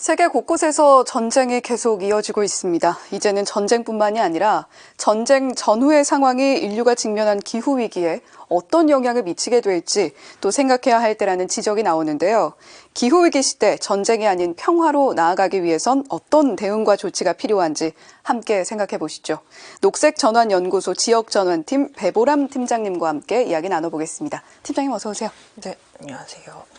세계 곳곳에서 전쟁이 계속 이어지고 있습니다. 이제는 전쟁뿐만이 아니라 전쟁 전후의 상황이 인류가 직면한 기후위기에 어떤 영향을 미치게 될지 또 생각해야 할 때라는 지적이 나오는데요. 기후위기 시대 전쟁이 아닌 평화로 나아가기 위해선 어떤 대응과 조치가 필요한지 함께 생각해 보시죠. 녹색전환연구소 지역전환팀 배보람 팀장님과 함께 이야기 나눠보겠습니다. 팀장님 어서 오세요. 네, 안녕하세요.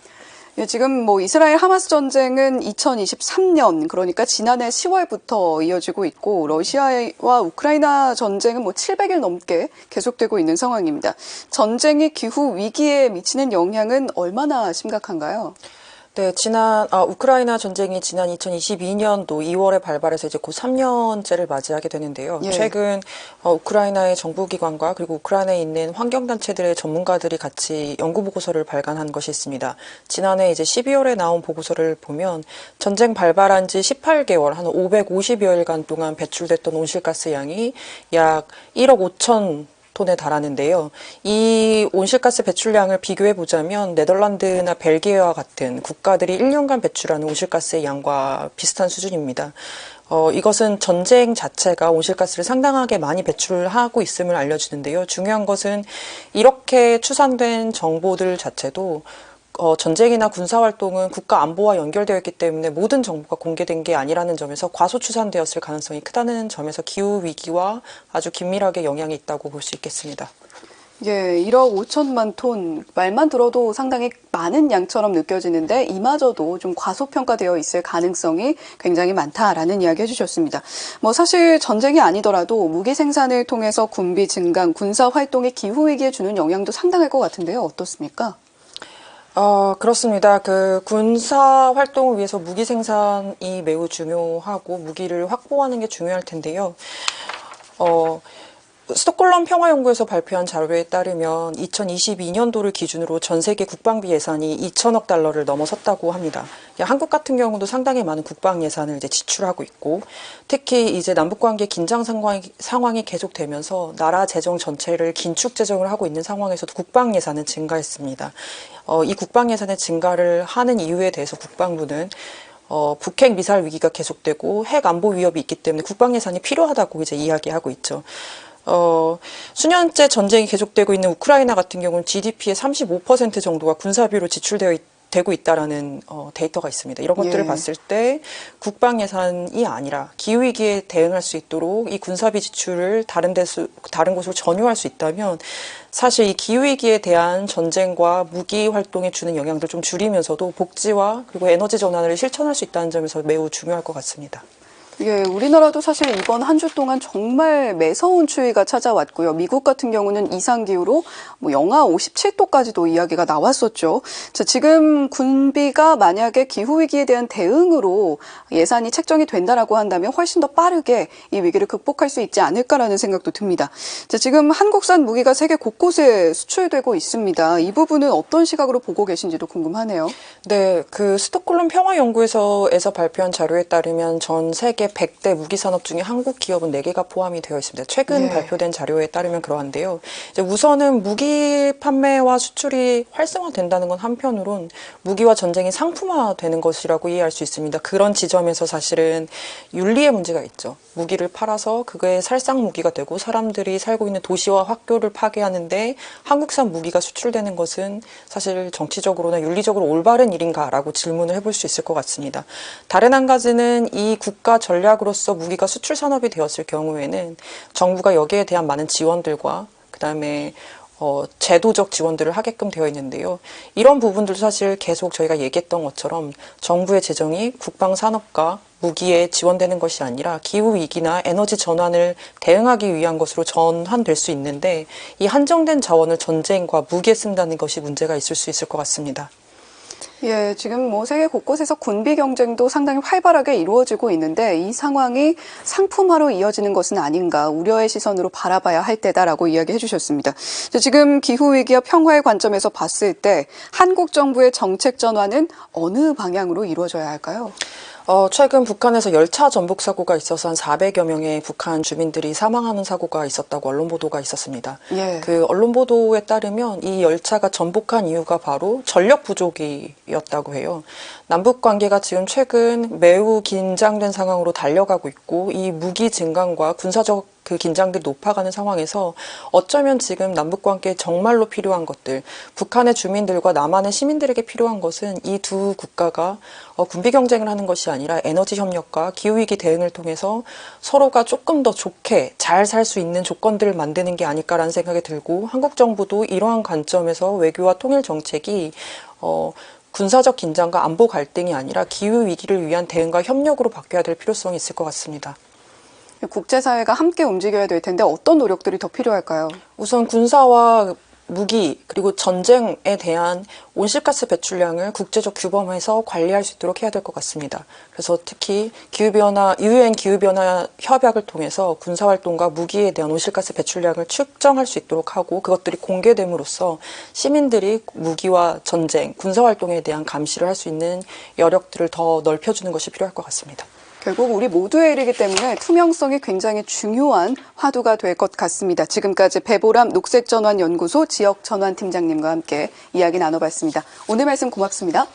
지금 이스라엘 하마스 전쟁은 2023년 그러니까 지난해 10월부터 이어지고 있고 러시아와 우크라이나 전쟁은 700일 넘게 계속되고 있는 상황입니다. 전쟁이 기후 위기에 미치는 영향은 얼마나 심각한가요? 네, 우크라이나 전쟁이 지난 2022년도 2월에 발발해서 이제 곧 3년째를 맞이하게 되는데요. 예. 최근 우크라이나의 정부기관과 그리고 우크라이나에 있는 환경단체들의 전문가들이 같이 연구보고서를 발간한 것이 있습니다. 지난해 이제 12월에 나온 보고서를 보면 전쟁 발발한 지 18개월, 한 550여일간 동안 배출됐던 온실가스 양이 약 1억 5천 톤에 달하는데요. 이 온실가스 배출량을 비교해 보자면 네덜란드나 벨기에와 같은 국가들이 1년간 배출하는 온실가스의 양과 비슷한 수준입니다. 이것은 전쟁 자체가 온실가스를 상당하게 많이 배출하고 있음을 알려주는데요. 중요한 것은 이렇게 추산된 정보들 자체도 전쟁이나 군사활동은 국가 안보와 연결되어 있기 때문에 모든 정보가 공개된 게 아니라는 점에서 과소추산되었을 가능성이 크다는 점에서 기후위기와 아주 긴밀하게 영향이 있다고 볼 수 있겠습니다. 예, 1억 5천만 톤 말만 들어도 상당히 많은 양처럼 느껴지는데 이마저도 좀 과소평가되어 있을 가능성이 굉장히 많다라는 이야기 해주셨습니다. 사실 전쟁이 아니더라도 무기 생산을 통해서 군비 증강, 군사 활동의 기후위기에 주는 영향도 상당할 것 같은데요. 어떻습니까? 그렇습니다. 군사 활동을 위해서 무기 생산이 매우 중요하고 무기를 확보하는 게 중요할 텐데요. 스톡홀름 평화연구에서 발표한 자료에 따르면 2022년도를 기준으로 전 세계 국방비 예산이 2천억 달러를 넘어섰다고 합니다. 한국 같은 경우도 상당히 많은 국방 예산을 이제 지출하고 있고, 특히 이제 남북관계 긴장 상황이 계속되면서 나라 재정 전체를 긴축 재정을 하고 있는 상황에서도 국방 예산은 증가했습니다. 이 국방 예산의 증가를 하는 이유에 대해서 국방부는 북핵 미사일 위기가 계속되고 핵 안보 위협이 있기 때문에 국방 예산이 필요하다고 이제 이야기하고 있죠. 수년째 전쟁이 계속되고 있는 우크라이나 같은 경우는 GDP의 35% 정도가 군사비로 되고 있다라는 데이터가 있습니다. 이런 것들을 봤을 때 국방 예산이 아니라 기후위기에 대응할 수 있도록 이 군사비 지출을 다른 곳으로 전유할 수 있다면 사실 이 기후위기에 대한 전쟁과 무기 활동에 주는 영향들 좀 줄이면서도 복지와 그리고 에너지 전환을 실천할 수 있다는 점에서 매우 중요할 것 같습니다. 예, 우리나라도 사실 이번 한 주 동안 정말 매서운 추위가 찾아왔고요. 미국 같은 경우는 이상기후로 영하 57도까지도 이야기가 나왔었죠. 자, 지금 군비가 만약에 기후위기에 대한 대응으로 예산이 책정이 된다라고 한다면 훨씬 더 빠르게 이 위기를 극복할 수 있지 않을까라는 생각도 듭니다. 자, 지금 한국산 무기가 세계 곳곳에 수출되고 있습니다. 이 부분은 어떤 시각으로 보고 계신지도 궁금하네요. 네, 스톡홀름 평화연구소에서 발표한 자료에 따르면 전 세계 100대 무기 산업 중에 한국 기업은 4개가 포함이 되어 있습니다. 최근 발표된 자료에 따르면 그러한데요. 이제 우선은 무기 판매와 수출이 활성화된다는 건 한편으론 무기와 전쟁이 상품화되는 것이라고 이해할 수 있습니다. 그런 지점에서 사실은 윤리의 문제가 있죠. 무기를 팔아서 그게 살상 무기가 되고 사람들이 살고 있는 도시와 학교를 파괴하는데 한국산 무기가 수출되는 것은 사실 정치적으로나 윤리적으로 올바른 일인가라고 질문을 해볼 수 있을 것 같습니다. 다른 한 가지는 이 국가 전략으로서 무기가 수출 산업이 되었을 경우에는 정부가 여기에 대한 많은 지원들과 그다음에 제도적 지원들을 하게끔 되어 있는데요. 이런 부분들도 사실 계속 저희가 얘기했던 것처럼 정부의 재정이 국방 산업과 무기에 지원되는 것이 아니라 기후위기나 에너지 전환을 대응하기 위한 것으로 전환될 수 있는데 이 한정된 자원을 전쟁과 무기에 쓴다는 것이 문제가 있을 수 있을 것 같습니다. 예, 지금 세계 곳곳에서 군비 경쟁도 상당히 활발하게 이루어지고 있는데 이 상황이 상품화로 이어지는 것은 아닌가 우려의 시선으로 바라봐야 할 때다라고 이야기해 주셨습니다. 지금 기후위기와 평화의 관점에서 봤을 때 한국 정부의 정책 전환은 어느 방향으로 이루어져야 할까요? 최근 북한에서 열차 전복 사고가 있어서 한 400여 명의 북한 주민들이 사망하는 사고가 있었다고 언론 보도가 있었습니다. 예. 그 언론 보도에 따르면 이 열차가 전복한 이유가 바로 전력 부족이었다고 해요. 남북 관계가 지금 최근 매우 긴장된 상황으로 달려가고 있고 이 무기 증강과 군사적 그 긴장들이 높아가는 상황에서 어쩌면 지금 남북 관계에 정말로 필요한 것들, 북한의 주민들과 남한의 시민들에게 필요한 것은 이 두 국가가 군비 경쟁을 하는 것이 아니라 에너지 협력과 기후위기 대응을 통해서 서로가 조금 더 좋게 잘 살 수 있는 조건들을 만드는 게 아닐까라는 생각이 들고 한국 정부도 이러한 관점에서 외교와 통일 정책이 군사적 긴장과 안보 갈등이 아니라 기후위기를 위한 대응과 협력으로 바뀌어야 될 필요성이 있을 것 같습니다. 국제사회가 함께 움직여야 될 텐데 어떤 노력들이 더 필요할까요? 우선 군사와 무기 그리고 전쟁에 대한 온실가스 배출량을 국제적 규범에서 관리할 수 있도록 해야 될 것 같습니다. 그래서 특히 유엔 기후변화 협약을 통해서 군사활동과 무기에 대한 온실가스 배출량을 측정할 수 있도록 하고 그것들이 공개됨으로써 시민들이 무기와 전쟁, 군사활동에 대한 감시를 할 수 있는 여력들을 더 넓혀주는 것이 필요할 것 같습니다. 결국 우리 모두의 일이기 때문에 투명성이 굉장히 중요한 화두가 될 것 같습니다. 지금까지 배보람 녹색전환연구소 지역전환팀장님과 함께 이야기 나눠봤습니다. 오늘 말씀 고맙습니다.